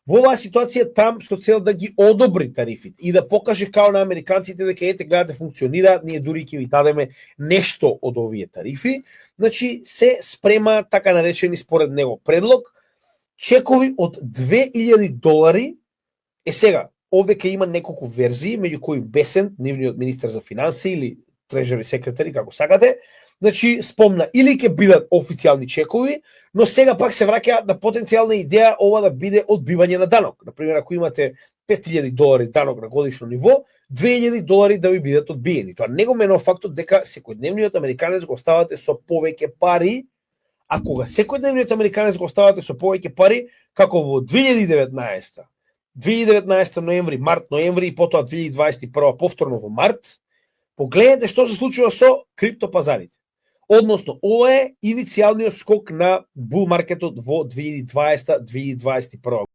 Во оваа ситуација Трамп со цел да ги одобри тарифите и да покаже као на американците дека ете гледате функционира, ние дури ќе ви дадеме нешто од овие тарифи, значи се спрема така наречени според него предлог чекови од $2000. Сега, овде ќе има неколку верзии, меѓу кои Бесент, нивниот министер за финансии или трежери секретари, како сакате, значи спомна или ќе бидат официјални чекови, но сега пак се враќаат на потенцијална идеја ова да биде одбивање на данок. Например, ако имате $5000 данок на годишно ниво, $2000 да ви бидат одбиени. Тоа не го менува фактот дека секојдневниот американец го оставате со повеќе пари, а кога секојдневниот американец го оставате со повеќе пари, како во 2019 ноември, март, ноември и потоа 2021 повторно во март, погледнете што се случува со криптопазарите. Односно, ова е иницијалниот скок на бул маркетот во 2020-2021